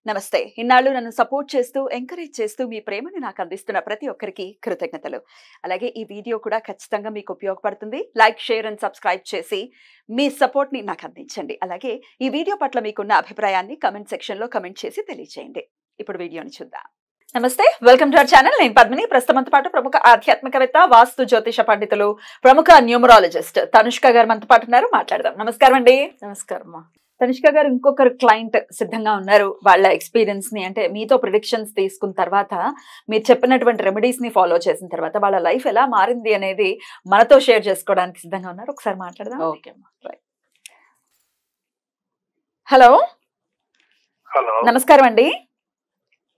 నమస్తే. ఇన్నాళ్ళు నన్ను సపోర్ట్ చేస్తూ, ఎంకరేజ్ చేస్తూ మీ ప్రేమను నాకు అందిస్తున్న ప్రతి ఒక్కరికి కృతజ్ఞతలు. అలాగే ఈ వీడియో కూడా ఖచ్చితంగా మీకు ఉపయోగపడుతుంది. లైక్, షేర్ అండ్ సబ్స్క్రైబ్ చేసి మీ సపోర్ట్‌ని నాకు అందించండి. అలాగే ఈ వీడియో పట్ల మీకున్న అభిప్రాయాన్ని కామెంట్ సెక్షన్‌లో కామెంట్ చేసి తెలియజేయండి. ఇప్పుడు వీడియోని చూద్దాం. నమస్తే, వెల్కమ్ టు అవర్ ఛానల్. నేను పద్మిని. ప్రస్తుతంతో పాటు ప్రముఖ ఆధ్యాత్మికవేత్త, వాస్తు జ్యోతిష పండితులు, ప్రముఖ న్యూమరాలజిస్ట్ తనుష్క గారు మనతో పాటు ఉన్నారు. మాట్లాడదాం. నమస్కారం అండి. నమస్కారం. తనిష్క గారు, ఇంకొకరు క్లయింట్ సిద్ధంగా ఉన్నారు. వాళ్ళ ఎక్స్పీరియన్స్ ని, అంటే మీతో ప్రిడిక్షన్స్ తీసుకున్న తర్వాత, మీరు చెప్పినటువంటి రెమెడీస్ ని ఫాలో చేసిన తర్వాత వాళ్ళ లైఫ్ ఎలా మారింది అనేది మనతో షేర్ చేసుకోవడానికి సిద్ధంగా ఉన్నారు. ఒకసారి మాట్లాడదాం. ఓకే. హలో. హలో, నమస్కారం అండి.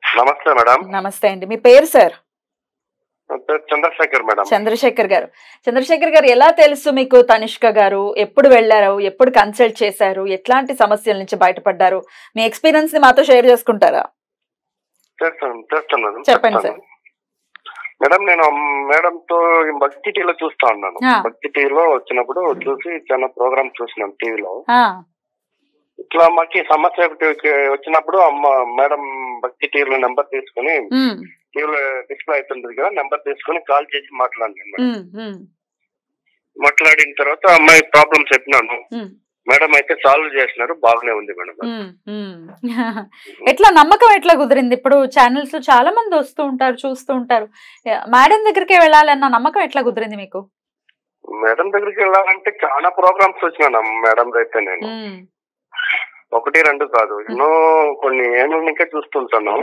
నమస్తే మేడం. నమస్తే అండి. మీ పేరు సార్? చంద్రశేఖర్ మేడం. చంద్రశేఖర్ గారు. చంద్రశేఖర్ గారు, ఎలా తెలుసు మీకు తనిష్క గారు? ఎప్పుడు వెళ్ళారు? ఎప్పుడు కన్సల్ట్ చేశారు? ఎట్లాంటి సమస్యల నుంచి బయటపడ్డారు? మీ ఎక్స్పీరియన్స్ ని మాతో షేర్ చేసుకుంటారా? చేస్తాను చెప్పండి సార్. మేడం, నేను మేడంతో భక్తి టీవీలో చూస్తా ఉన్నాను. భక్తి టీవీలో వచ్చినప్పుడు చూసి చాలా ప్రోగ్రామ్ చూసినాను టీవీలో. ఇట్లా మాకు సమస్య వచ్చినప్పుడు మేడం భక్తి టీవీలో నెంబర్ తీసుకుని, టీవీలో డిస్ప్లే అవుతుంటది కదా, నెంబర్ తీసుకుని కాల్ చేసి మాట్లాడాను మేడం. మాట్లాడిన తర్వాత అమ్మాయి ప్రాబ్లమ్ చెప్పినాను. మేడం అయితే సాల్వ్ చేసినారు, బాగానే ఉంది మేడం. ఎట్లా నమ్మకం ఎట్లా కుదిరింది? ఇప్పుడు ఛానల్స్ లో చాలా మంది వస్తూ ఉంటారు, చూస్తూ ఉంటారు. మేడం దగ్గరికి వెళ్ళాలన్న నమ్మకం ఎట్లా కుదిరింది మీకు? మేడం దగ్గరికి వెళ్ళాలంటే చాలా ప్రోగ్రామ్స్ వచ్చినాను మేడం అయితే. నేను ఒకటి రెండు కాదు, ఎన్నో కొన్ని ఏళ్ళ ఇంకా చూస్తుంటాను.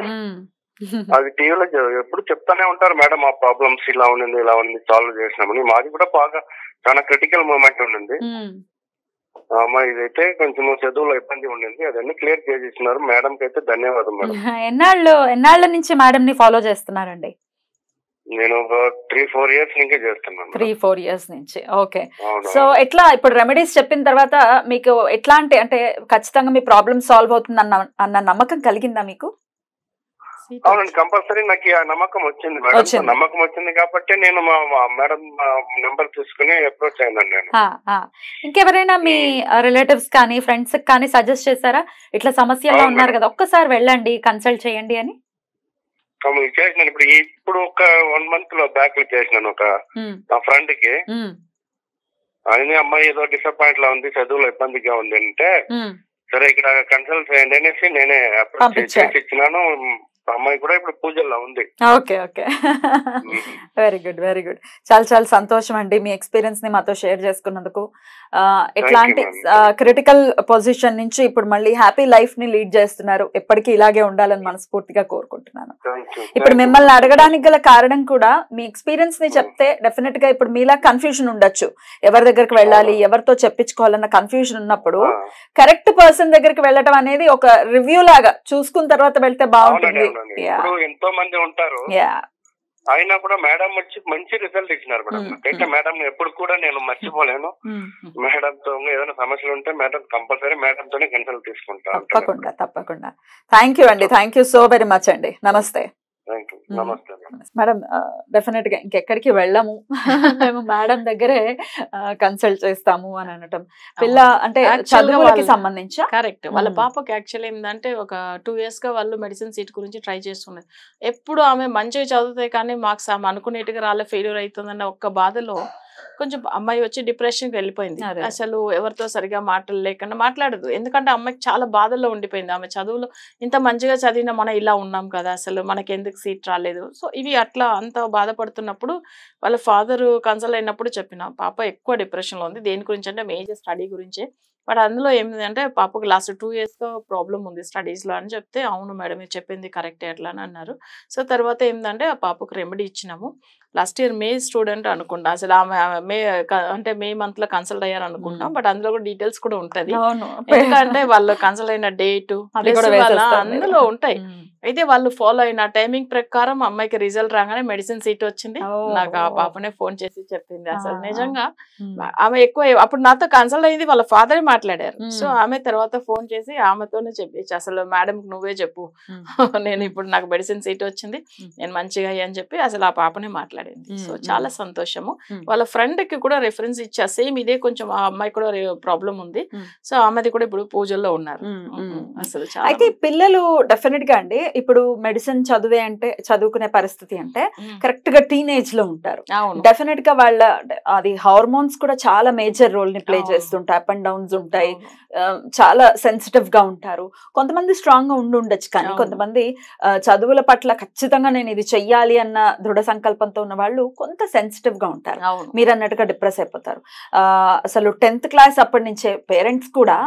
అది టీవీలో ఎప్పుడు చెప్తానే ఉంటారు మేడం, ఆ ప్రాబ్లమ్స్ ఇలా ఉంది, ఇలా ఉంది, సాల్వ్ చేసినామని. మాది కూడా బాగా చాలా క్రిటికల్ మూమెంట్ ఉండింది. అమ్మాయి ఇదైతే కొంచెం చదువులో ఇబ్బంది ఉండింది, అదన్నీ క్లియర్ చేసేసినారు. మేడం కి అయితే ధన్యవాదం మేడం. ఎన్నాళ్ళ నుంచి మేడం ని ఫాలో చేస్తున్నారండి? నేను 3-4 years నుంచి చేస్తున్నాను. 3-4 years నుంచి. ఓకే. సో ఎట్లా ఇప్పుడు రెమెడీస్ చెప్పిన తర్వాత మీకు ఎట్లాంటి, అంటే ఖచ్చితంగా మీ ప్రాబ్లమ్ సాల్వ్ అవుతుంది అన్న నమ్మకం కలిగిందా మీకు? అవునండి, కంపల్సరీ నాకు ఆ నమ్మకం వచ్చింది మేడం. నమ్మకం వచ్చింది కాబట్టి నేను మా మేడం నెంబర్ తీసుకుని అప్రోచ్ అయినాను నేను. ఇంకెవరైనా మీ రిలేటివ్స్ కానీ ఫ్రెండ్స్ కానీ సజెస్ట్ చేశారా, ఇట్లా సమస్యలో ఉన్నారు కదా, ఒక్కసారి వెళ్ళండి, కన్సల్ట్ చేయండి అని? చేసినాను. ఇప్పుడు ఒక 1 month లో బ్యాక్ చేసినాను ఒక నా ఫ్రెండ్ కి. ఆయన అమ్మాయి ఏదో డిసప్పాయింట్ లా ఉంది, చదువులో ఇబ్బందిగా ఉంది అంటే, సరే ఇక్కడ కన్సల్ట్ చేయండి అనేసి నేనే అప్రోచ్ చేసి ఇచ్చినాను. అమ్మాయి కూడా ఇప్పుడు పూజల్లో ఉంది. Okay. Okay. Very good, very good. చాలా చాలా సంతోషం అండి మీ ఎక్స్పీరియన్స్ ని మాతో షేర్ చేసుకున్నందుకు. ఎట్లాంటి క్రిటికల్ పొజిషన్ నుంచి ఇప్పుడు మళ్ళీ హ్యాపీ లైఫ్ ని లీడ్ చేస్తున్నారు. ఎప్పటికీ ఇలాగే ఉండాలని మనస్ఫూర్తిగా కోరుకుంటున్నాను. ఇప్పుడు మిమ్మల్ని అడగడానికి గల కారణం కూడా, మీ ఎక్స్పీరియన్స్ ని చెప్తే డెఫినెట్ గా ఇప్పుడు మీలా కన్ఫ్యూజన్ ఉండొచ్చు, ఎవరి దగ్గరికి వెళ్ళాలి, ఎవరితో చెప్పించుకోవాలన్న కన్ఫ్యూజన్ ఉన్నప్పుడు కరెక్ట్ పర్సన్ దగ్గరికి వెళ్ళటం అనేది ఒక రివ్యూ లాగా చూసుకున్న తర్వాత వెళ్తే బాగుంటుంది. ఎంతో మంది ఉంటారు, అయినా కూడా మేడం వచ్చి మంచి రిజల్ట్ ఇచ్చినారు మేడం. అయితే మేడం ఎప్పుడు కూడా నేను మర్చిపోలేను. మేడం తో ఏదైనా సమస్యలు ఉంటే మేడం కంపల్సరీ మేడం తోనే కన్సల్ట్ తీసుకుంటాను. తప్పకుండా, తప్పకుండా. థ్యాంక్ యూ అండి. Thank you so very much అండి. నమస్తే. నమస్తే మేడం. డెఫినెట్ గా ఇంకెక్కడికి వెళ్ళము, మేము మేడం దగ్గరే కన్సల్ట్ చేస్తాము అని అనటం. పిల్ల అంటే చదువులకి సంబంధించి కరెక్ట్. వాళ్ళ పాపకి యాక్చువల్లీ ఏంటంటే ఒక 2 years గా వాళ్ళు మెడిసిన్ సీట్ గురించి ట్రై చేస్తున్నారు. ఎప్పుడు ఆమె మంచిగా చదువుతాయి కానీ మార్క్స్ ఆమె అనుకునేట్టుగా రాలే, ఫెయిల్యూర్ అవుతుందన్న ఒక్క బాధలో కొంచెం అమ్మాయి వచ్చి డిప్రెషన్కి వెళ్ళిపోయింది. అసలు ఎవరితో సరిగా మాటలు లేకుండా మాట్లాడదు. ఎందుకంటే అమ్మాయికి చాలా బాధల్లో ఉండిపోయింది. ఆమె చదువులో ఇంత మంచిగా చదివిన మనం ఇలా ఉన్నాం కదా, అసలు మనకి ఎందుకు సీట్ రాలేదు. సో ఇవి అట్లా అంత బాధపడుతున్నప్పుడు వాళ్ళ ఫాదర్ కన్సల్ట్ అయినప్పుడు చెప్పిన, పాప ఎక్కువ డిప్రెషన్లో ఉంది. దేని గురించి అంటే మేజర్ స్టడీ గురించే. బట్ అందులో ఏమిటి అంటే పాపకు లాస్ట్ 2 yearsగా ప్రాబ్లం ఉంది స్టడీస్లో అని చెప్తే, అవును మేడం మీరు చెప్పింది కరెక్టే అట్లా అని అన్నారు. సో తర్వాత ఏంటంటే ఆ పాపకు రెమెడీ ఇచ్చినాము. లాస్ట్ ఇయర్ మే స్టూడెంట్ అనుకుంటా, అసలు ఆమె మే మంత్ లో కన్సల్ట్ అయ్యారు అనుకుంటాం. బట్ అందులో కూడా డీటెయిల్స్ కూడా ఉంటది, ఎందుకంటే వాళ్ళు కన్సల్ట్ అయిన డేట్ అందులో ఉంటాయి. అయితే వాళ్ళు ఫాలో అయిన టైమింగ్ ప్రకారం అమ్మాయికి రిజల్ట్ రాగానే మెడిసిన్ సీట్ వచ్చింది. నాకు ఆ పాపనే ఫోన్ చేసి చెప్పింది. అసలు నిజంగా ఆమె ఎక్కువ అప్పుడు నాతో కన్సల్ట్ అయింది, వాళ్ళ ఫాదరే మాట్లాడారు. సో ఆమె తర్వాత ఫోన్ చేసి ఆమెతోనే చెప్పేసి అసలు మేడం నువ్వే చెప్పు, నేను ఇప్పుడు నాకు మెడిసిన్ సీట్ వచ్చింది, నేను మంచిగా అని చెప్పి అసలు ఆ పాపనే మాట్లాడింది. సో చాలా సంతోషము. వాళ్ళ ఫ్రెండ్ కి కూడా రెఫరెన్స్ ఇచ్చా, సేమ్ ఇదే కొంచెం ఆ అమ్మాయి కూడా ప్రాబ్లం ఉంది. సో ఆమెది కూడా ఇప్పుడు పూజల్లో ఉన్నారు. అసలు అయితే పిల్లలు డెఫినెట్ గా అండి ఇప్పుడు మెడిసిన్ చదువుకునే పరిస్థితి అంటే కరెక్ట్ గా టీనేజ్ లో ఉంటారు. డెఫినెట్ గా వాళ్ళ అది హార్మోన్స్ కూడా చాలా మేజర్ రోల్ ని ప్లే చేస్తుంటాయి, అప్ అండ్ డౌన్స్ ఉంటాయి, చాలా సెన్సిటివ్ గా ఉంటారు. కొంతమంది స్ట్రాంగ్ గా ఉండొచ్చు, కానీ కొంతమంది చదువుల పట్ల ఖచ్చితంగా నేను ఇది చెయ్యాలి అన్న దృఢ సంకల్పంతో ఉన్న వాళ్ళు కొంత సెన్సిటివ్ గా ఉంటారు. మీరు అన్నట్టుగా డిప్రెస్ అయిపోతారు. అసలు 10th క్లాస్ అప్పటి నుంచే పేరెంట్స్ కూడా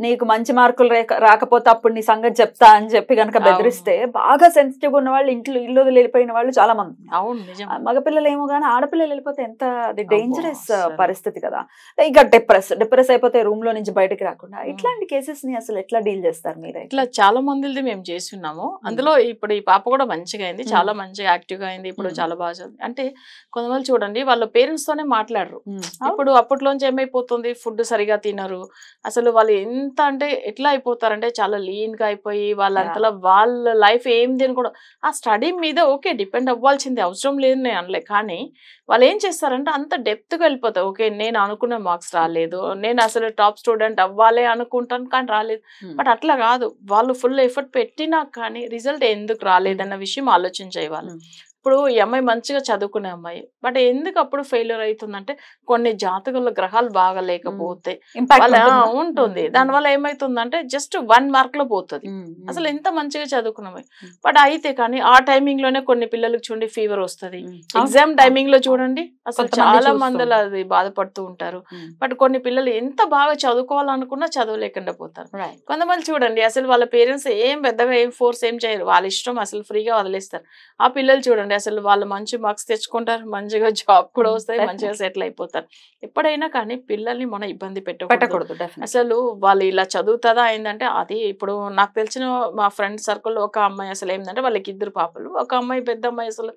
నీకు మంచి మార్కులు రాకపోతే అప్పుడు నీ సంగతి చెప్తా అని చెప్పి కనుక బెదిరిస్తే బాగా సెన్సిటివ్ ఉన్న వాళ్ళు ఇల్లు వెళ్ళిపోయిన వాళ్ళు చాలా మంది. మగపిల్లలు ఏమో కానీ ఆడపిల్లలు వెళ్ళిపోతే ఎంత అది డేంజరస్ పరిస్థితి కదా. ఇక డిప్రెస్ అయిపోతే రూమ్ లో నుంచి బయటకు రాకుండా ఇట్లాంటి కేసెస్ ని అసలు ఎట్లా డీల్ చేస్తారు మీరు? ఇట్లా చాలా మందిది మేము చేస్తున్నాము. అందులో ఇప్పుడు ఈ పాప కూడా మంచిగా అయింది, చాలా మంచిగా యాక్టివ్ గా అయింది, ఇప్పుడు చాలా బాగా. అంటే కొంతమంది చూడండి వాళ్ళ పేరెంట్స్ తోనే మాట్లాడరు. ఇప్పుడు అప్పట్లోంచి ఏమైపోతుంది, ఫుడ్ సరిగా తినరు. అసలు వాళ్ళు ఎంత అంటే ఎట్లా అయిపోతారంటే చాలా లీన్ గా అయిపోయి వాళ్ళంతలా వాళ్ళ లైఫ్ ఏంది అని కూడా ఆ స్టడీ మీద ఓకే డిపెండ్ అవ్వాల్సింది, అవసరం లేదు నేను అనలే. కానీ వాళ్ళు ఏం చేస్తారంటే అంత డెప్త్ గా వెళ్ళిపోతారు. ఓకే నేను అనుకున్న మార్క్స్ రాలేదు, నేను అసలు టాప్ స్టూడెంట్ అవ్వాలి అనుకుంటాను కానీ రాలేదు. బట్ అట్లా కాదు, వాళ్ళు ఫుల్ ఎఫర్ట్ పెట్టినా కానీ రిజల్ట్ ఎందుకు రాలేదన్న విషయం ఆలోచించే వాళ్ళు. ఇప్పుడు ఈ అమ్మాయి మంచిగా చదువుకునే అమ్మాయి, బట్ ఎందుకు అప్పుడు ఫెయిల్యూర్ అవుతుందంటే కొన్ని జాతకంలో గ్రహాలు బాగా లేకపోతే ఉంటుంది. దానివల్ల ఏమైతుందంటే జస్ట్ 1 మార్క్ లో పోతుంది. అసలు ఎంత మంచిగా చదువుకున్నాము బట్ అయితే కానీ ఆ టైమింగ్ లోనే కొన్ని పిల్లలకు చూడండి ఫీవర్ వస్తుంది. ఎగ్జామ్ టైమింగ్ లో చూడండి అసలు చాలా మంది అది బాధపడుతూ ఉంటారు. బట్ కొన్ని పిల్లలు ఎంత బాగా చదువుకోవాలనుకున్నా చదవలేకుండా పోతారు. కొంతమంది చూడండి అసలు వాళ్ళ పేరెంట్స్ ఏం పెద్దగా ఏం ఫోర్స్ ఏం చేయరు, వాళ్ళ ఇష్టం, అసలు ఫ్రీగా వదిలేస్తారు. ఆ పిల్లలు చూడండి అసలు వాళ్ళు మంచి మార్క్స్ తెచ్చుకుంటారు, మంచిగా జాబ్ కూడా వస్తాయి, మంచిగా సెటిల్ అయిపోతారు. ఎప్పుడైనా కానీ పిల్లల్ని మనం ఇబ్బంది పెట్టకూడదు. అసలు వాళ్ళు ఇలా చదువుతుందా అయిందంటే అది ఇప్పుడు నాకు తెలిసిన మా ఫ్రెండ్ సర్కిల్లో ఒక అమ్మాయి అసలు ఏంటంటే వాళ్ళకి 2 పాపలు, ఒక అమ్మాయి పెద్ద అమ్మాయి అసలు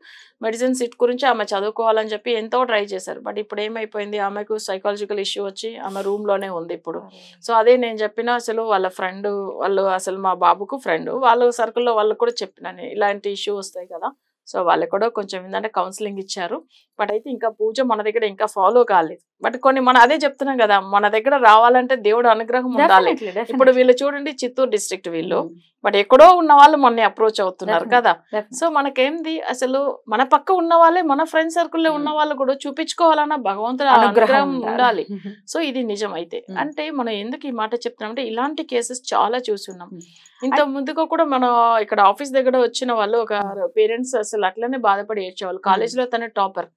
మెడిసిన్ సీట్ గురించి ఆమె చదువుకోవాలని చెప్పి ఎంతో ట్రై చేశారు. బట్ ఇప్పుడు ఏమైపోయింది, ఆమెకు సైకాలజికల్ ఇష్యూ వచ్చి ఆమె రూమ్ లోనే ఉంది ఇప్పుడు. సో అదే నేను చెప్పిన అసలు వాళ్ళ ఫ్రెండ్ వాళ్ళు అసలు మా బాబుకు ఫ్రెండ్ వాళ్ళ సర్కిల్లో వాళ్ళకు కూడా చెప్పినాను ఇలాంటి ఇష్యూ వస్తాయి కదా. సో వాళ్ళకి కూడా కొంచెం ఏంటంటే కౌన్సిలింగ్ ఇచ్చారు. బట్ అయితే ఇంకా పూజ మన దగ్గర ఇంకా ఫాలో కాలేదు. బట్ కొన్ని మనం అదే చెప్తున్నాం కదా, మన దగ్గర రావాలంటే దేవుడు అనుగ్రహం ఉండాలి. ఇప్పుడు వీళ్ళు చూడండి చిత్తూరు డిస్ట్రిక్ట్ వీళ్ళు, బట్ ఎక్కడో ఉన్న వాళ్ళు మొన్న అప్రోచ్ అవుతున్నారు కదా. సో మనకేంది అసలు మన పక్క ఉన్న వాళ్ళే, మన ఫ్రెండ్ సర్కిల్లో ఉన్న వాళ్ళు కూడా చూపించుకోవాలన్నా భగవంతుడు అనుగ్రహం ఉండాలి. సో ఇది నిజం. అయితే అంటే మనం ఎందుకు ఈ మాట చెప్తున్నామంటే ఇలాంటి కేసెస్ చాలా చూస్తున్నాం. ఇంత ముందుగా కూడా మన ఇక్కడ ఆఫీస్ దగ్గర వచ్చిన వాళ్ళు ఒక పేరెంట్స్ అసలు అట్లనే బాధపడి ఏడ్చేవాళ్ళు. కాలేజ్ లో తన టాపర్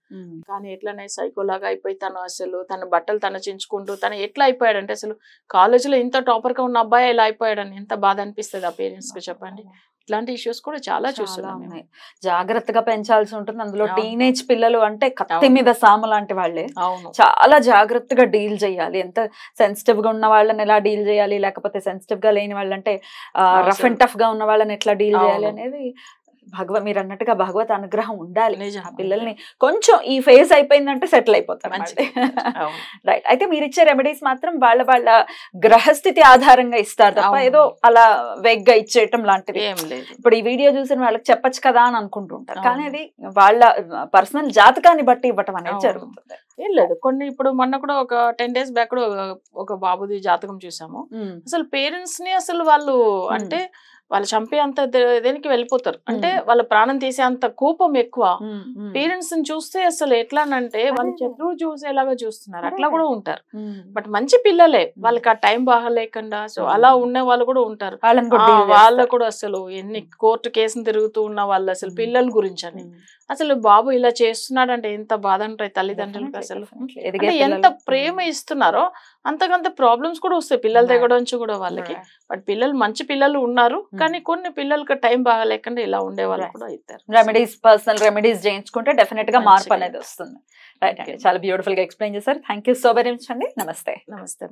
కానీ ఎట్లనే సైకోలాగా అయిపోయి తను అసలు తన బట్టలు తను చించుకుంటూ తను ఎట్లా అయిపోయాడంటే అసలు కాలేజీలో ఇంత టాపర్ గా ఉన్న అబ్బాయి ఎలా అయిపోయాడని ఎంత బాధ అనిపిస్తుంది ఆ పేరెంట్స్ కి చెప్పండి. ఇట్లాంటి ఇష్యూస్ కూడా చాలా చూస్తున్నాం. జాగ్రత్తగా పెంచాల్సి ఉంటుంది. అందులో టీనేజ్ పిల్లలు అంటే కత్తి మీద సాము లాంటి వాళ్ళే, చాలా జాగ్రత్తగా డీల్ చేయాలి. ఎంత సెన్సిటివ్ గా ఉన్న వాళ్ళని ఎలా డీల్ చేయాలి, లేకపోతే సెన్సిటివ్ గా లేని వాళ్ళంటే రఫ్ అండ్ టఫ్ గా ఉన్న వాళ్ళని ఎట్లా డీల్ చేయాలి అనేది మీరు అన్నట్టుగా భగవత్ అనుగ్రహం ఉండాలి. ఆ పిల్లల్ని కొంచెం ఈ ఫేజ్ అయిపోయిందంటే సెటిల్ అయిపోతారు. రైట్. అయితే మీరు ఇచ్చే రెమెడీస్ మాత్రం వాళ్ళ గ్రహస్థితి ఆధారంగా ఇస్తారు తప్ప ఏదో అలా వేగ్గా ఇచ్చేయటం లాంటిది ఏం లేదు. ఇప్పుడు ఈ వీడియో చూసిన వాళ్ళకి చెప్పచ్చు కదా అని అనుకుంటుంటారు, కానీ అది వాళ్ళ పర్సనల్ జాతకాన్ని బట్టి ఇవ్వటం అనేది జరుగుతుంది. ఏం లేదు. కొన్ని ఇప్పుడు మొన్న కూడా ఒక 10 days బ్యాక్ కూడా ఒక బాబుది జాతకం చూసాము. అసలు పేరెంట్స్ ని అసలు వాళ్ళు అంటే వాళ్ళు చంపే అంత దేనికి వెళ్ళిపోతారు, అంటే వాళ్ళ ప్రాణం తీసే అంత కోపం ఎక్కువ. పేరెంట్స్ ని చూస్తే అసలు ఎట్లానంటే వాళ్ళు శత్రువు చూసేలాగా చూస్తున్నారు, అట్లా కూడా ఉంటారు. బట్ మంచి పిల్లలే, వాళ్ళకి ఆ టైం బాగాలేకుండా సో అలా ఉన్న వాళ్ళు కూడా ఉంటారు. వాళ్ళ కూడా అసలు ఎన్ని కోర్టు కేసులు తిరుగుతూ ఉన్న వాళ్ళు అసలు పిల్లల గురించి అని అసలు బాబు ఇలా చేస్తున్నాడంటే ఎంత బాధ ఉంటాయి తల్లిదండ్రులకు. అసలు ఎంత ప్రేమ ఇస్తున్నారో అంతకంత ప్రాబ్లమ్స్ కూడా వస్తాయి పిల్లల దగ్గర నుంచి కూడా వాళ్ళకి. బట్ పిల్లలు మంచి పిల్లలు ఉన్నారు, కానీ కొన్ని పిల్లలకి టైం బాగాలేకుండా ఇలా ఉండే వాళ్ళు కూడా అవుతారు. రెమెడీస్, పర్సనల్ రెమెడీస్ చేయించుకుంటే డెఫినెట్ గా మార్పు అనేది వస్తుంది. చాలా బ్యూటిఫుల్ గా ఎక్స్ప్లెయిన్ చేశారు. Thank you so very much అండి. నమస్తే. నమస్తే.